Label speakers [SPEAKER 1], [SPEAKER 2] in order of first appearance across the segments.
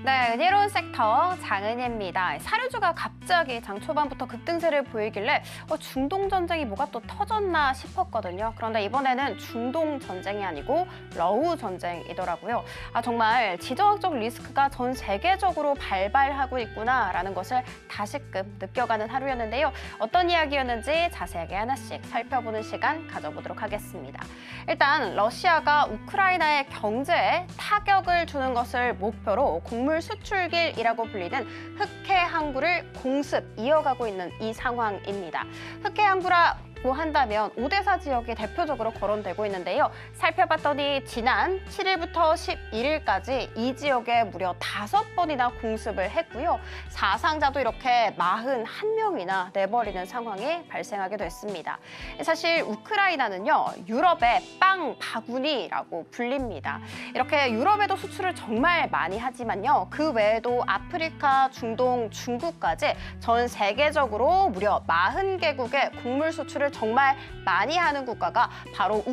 [SPEAKER 1] 네, 은혜로운 섹터 장은혜입니다. 사료주가 갑자기 장 초반부터 급등세를 보이길래 중동 전쟁이 뭐가 또 터졌나 싶었거든요. 그런데 이번에는 중동 전쟁이 아니고 러우 전쟁이더라고요. 정말 지정학적 리스크가 전 세계적으로 발발하고 있구나라는 것을 다시금 느껴가는 하루였는데요. 어떤 이야기였는지 자세하게 하나씩 살펴보는 시간 가져보도록 하겠습니다. 일단 러시아가 우크라이나의 경제에 타격을 주는 것을 목표로 곡물 수출길이라고 불리는 흑해 항구를 공습 이어가고 있는 이 상황입니다. 흑해 항구라고 한다면 오데사 지역이 대표적으로 거론되고 있는데요. 살펴봤더니 지난 7일부터 11일까지 이 지역에 무려 5번이나 공습을 했고요. 사상자도 이렇게 41명이나 내버리는 상황이 발생하게 됐습니다. 사실 우크라이나는요, 유럽의 빵 바구니라고 불립니다. 이렇게 유럽에도 수출을 정말 많이 하지만요. 그 외에도 아프리카, 중동, 중국까지 전 세계적으로 무려 40개국의 곡물 수출을 정말 많이 하는 국가가 바로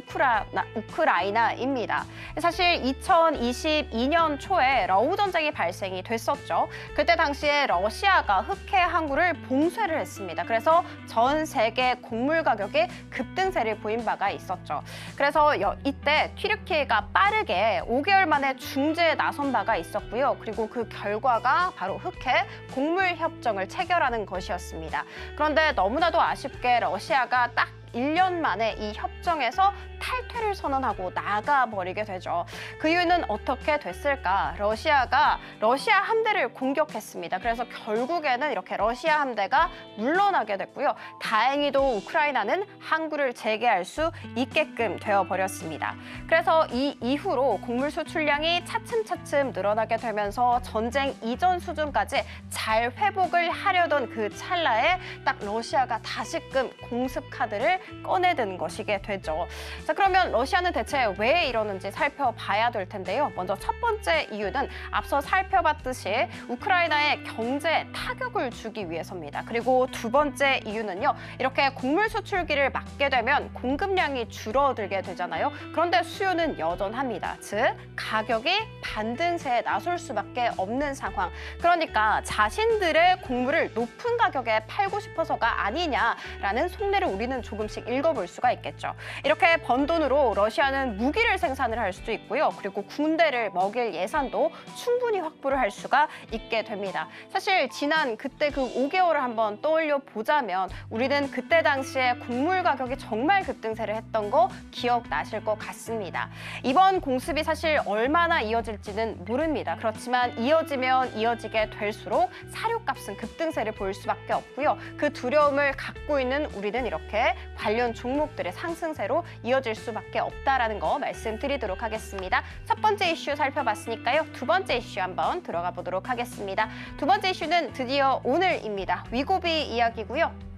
[SPEAKER 1] 우크라이나입니다. 사실 2022년 초에 러우 전쟁이 발생이 됐었죠. 그때 당시에 러시아가 흑해 항구를 봉쇄를 했습니다. 그래서 전 세계 곡물 가격이 급등세를 보인 바가 있었죠. 그래서 이때 튀르키예가 빠르게 5개월 만에 중재에 나선 바가 있었고요. 그리고 그 결과가 바로 흑해 곡물 협정을 체결하는 것이었습니다. 그런데 너무나도 아쉽게 러시아가 딱 1년 만에 이 협정에서 탈퇴를 선언하고 나가버리게 되죠. 그 이유는 어떻게 됐을까? 러시아가 러시아 함대를 공격했습니다. 그래서 결국에는 이렇게 러시아 함대가 물러나게 됐고요. 다행히도 우크라이나는 항구를 재개할 수 있게끔 되어버렸습니다. 그래서 이 이후로 곡물 수출량이 차츰차츰 늘어나게 되면서 전쟁 이전 수준까지 잘 회복을 하려던 그 찰나에 딱 러시아가 다시금 공습 카드를 꺼내든 것이게 되죠. 자, 그러면 러시아는 대체 왜 이러는지 살펴봐야 될 텐데요. 먼저 첫 번째 이유는 앞서 살펴봤듯이 우크라이나의 경제에 타격을 주기 위해서입니다. 그리고 두 번째 이유는요. 이렇게 곡물 수출기를 막게 되면 공급량이 줄어들게 되잖아요. 그런데 수요는 여전합니다. 즉, 가격이 반등세에 나설 수밖에 없는 상황. 그러니까 자신들의 곡물을 높은 가격에 팔고 싶어서가 아니냐라는 속내를 우리는 조금씩 읽어볼 수가 있겠죠. 이렇게 번 돈으로 러시아는 무기를 생산을 할 수도 있고요. 그리고 군대를 먹일 예산도 충분히 확보를 할 수가 있게 됩니다. 사실 지난 그때 그 5개월을 한번 떠올려 보자면 우리는 그때 당시에 곡물 가격이 정말 급등세를 했던 거 기억나실 것 같습니다. 이번 공습이 사실 얼마나 이어질지는 모릅니다. 그렇지만 이어지면 이어지게 될수록 사료값은 급등세를 보일 수밖에 없고요. 그 두려움을 갖고 있는 우리는 이렇게 관련 종목들의 상승세로 이어질 수밖에 없다라는 거 말씀드리도록 하겠습니다. 첫 번째 이슈 살펴봤으니까요. 두 번째 이슈 한번 들어가 보도록 하겠습니다. 두 번째 이슈는 드디어 오늘입니다. 위고비 이야기고요.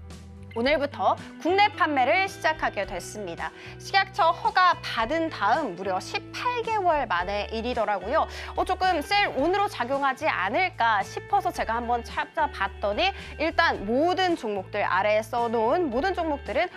[SPEAKER 1] 오늘부터 국내 판매를 시작하게 됐습니다. 식약처 허가 받은 다음 무려 18개월 만의 일이더라고요. 조금 셀 온으로 작용하지 않을까 싶어서 제가 한번 찾아봤더니 일단 모든 종목들 아래에 써놓은 모든 종목들은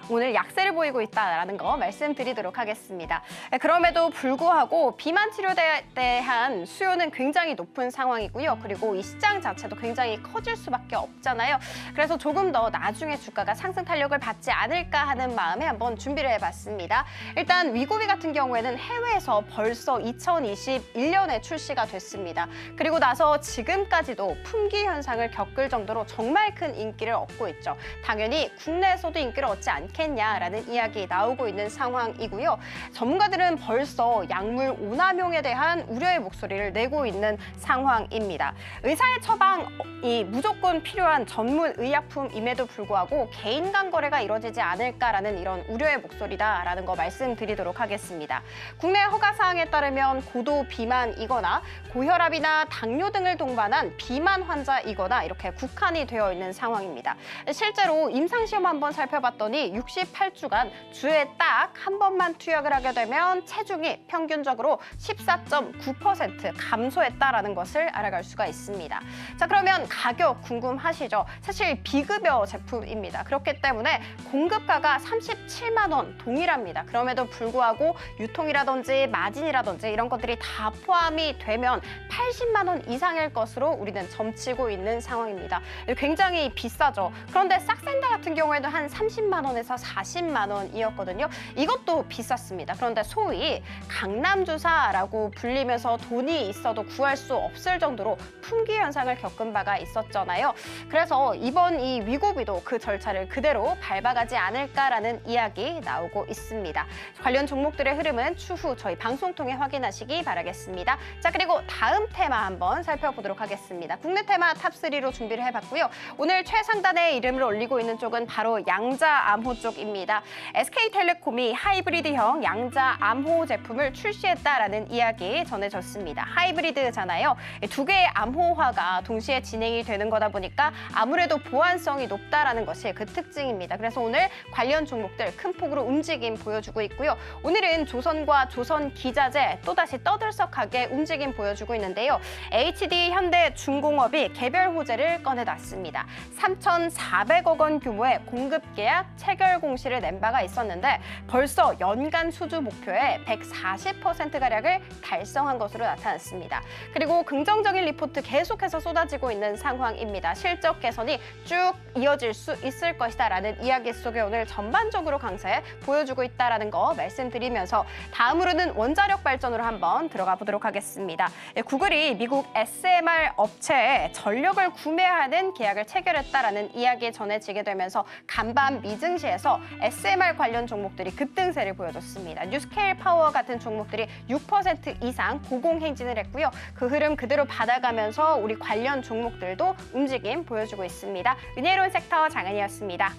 [SPEAKER 1] 오늘 약세를 보이고 있다라는 거 말씀드리도록 하겠습니다. 그럼에도 불구하고 비만 치료제에 대한 수요는 굉장히 높은 상황이고요. 그리고 이 시장 자체도 굉장히 커질 수밖에 없잖아요. 그래서 조금 더 나중에 주가가 상승 탄력을 받지 않을까 하는 마음에 한번 준비를 해봤습니다. 일단 위고비 같은 경우에는 해외에서 벌써 2021년에 출시가 됐습니다. 그리고 나서 지금까지도 품귀 현상을 겪을 정도로 정말 큰 인기를 얻고 있죠. 당연히 국내에서도 인기를 얻지 않겠냐라는 이야기 나오고 있는 상황이고요. 전문가들은 벌써 약물 오남용에 대한 우려의 목소리를 내고 있는 상황입니다. 의사의 처방이 무조건 필요한 전문 의약품임에도 불구하고 개인 간 거래가 이루어지지 않을까라는 이런 우려의 목소리다라는 거 말씀드리도록 하겠습니다. 국내 허가 사항에 따르면 고도 비만이거나 고혈압이나 당뇨 등을 동반한 비만 환자이거나 이렇게 국한이 되어 있는 상황입니다. 실제로 임상시험 한번 살펴봤더니 68주간 주에 딱 한 번만 투약을 하게 되면 체중이 평균적으로 14.9% 감소했다라는 것을 알아갈 수가 있습니다. 자, 그러면 가격 궁금하시죠? 사실 비급여 제품입니다. 그렇기 때문에 공급가가 37만 원 동일합니다. 그럼에도 불구하고 유통이라든지 마진이라든지 이런 것들이 다 포함이 되면 80만 원 이상일 것으로 우리는 점치고 있는 상황입니다. 굉장히 비싸죠. 그런데 싹센다 같은 경우에도 한 30만 원에서 40만 원이었거든요. 이것도 비쌌습니다. 그런데 소위 강남주사라고 불리면서 돈이 있어도 구할 수 없을 정도로 품귀 현상을 겪은 바가 있었잖아요. 그래서 이번 이 위고비도 그 절차를 그대로 밟아가지 않을까라는 이야기 나오고 있습니다. 관련 종목들의 흐름은 추후 저희 방송 통해 확인하시기 바라겠습니다. 자, 그리고 다음 테마 한번 살펴보도록 하겠습니다. 국내 테마 탑3로 준비를 해봤고요. 오늘 최상단에 이름을 올리고 있는 쪽은 바로 양자암호 쪽입니다. SK텔레콤이 하이브리드형 양자암호 제품을 출시했다라는 이야기 전해졌습니다. 하이브리드잖아요. 두 개의 암호화가 동시에 진행이 되는 거다 보니까 아무래도 보안성이 높다라는 것이 그 특징입니다. 그래서 오늘 관련 종목들 큰 폭으로 움직임 보여주고 있고요. 오늘은 조선과 조선기자재 또다시 떠들썩하게 움직임 보여주고 있는데요. HD 현대중공업이 개별 호재를 꺼내놨습니다. 3,400억 원 규모의 공급 계약 체결 공시를 낸 바가 있었는데 벌써 연간 수주 목표의 140%가량을 달성한 것으로 나타났습니다. 그리고 긍정적인 리포트 계속해서 쏟아지고 있는 상황입니다. 실적 개선이 쭉 이어질 수 있을 것이다라는 이야기 속에 오늘 전반적으로 강세 보여주고 있다는 거 말씀드리면서 다음으로는 원자력 발전으로 한번 들어가 보도록 하겠습니다. 구글이 미국 SMR 업체에 전력을 구매하는 계약을 체결했다라는 이야기 전해지게 되면서 간밤 미증시에서 SMR 관련 종목들이 급등세를 보여줬습니다. 뉴스케일 파워 같은 종목들이 6% 이상 고공행진을 했고요. 그 흐름 그대로 받아가면서 우리 관련 종목들도 움직임 보여주고 있습니다. 은혜로운 섹터 장은이었습니다.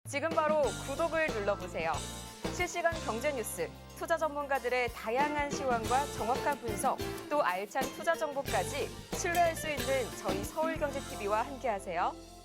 [SPEAKER 2] 지금 바로 구독을 눌러보세요. 실시간 경제 뉴스, 투자 전문가들의 다양한 시황과 정확한 분석, 또 알찬 투자 정보까지 신뢰할 수 있는 저희 서울경제TV와 함께하세요.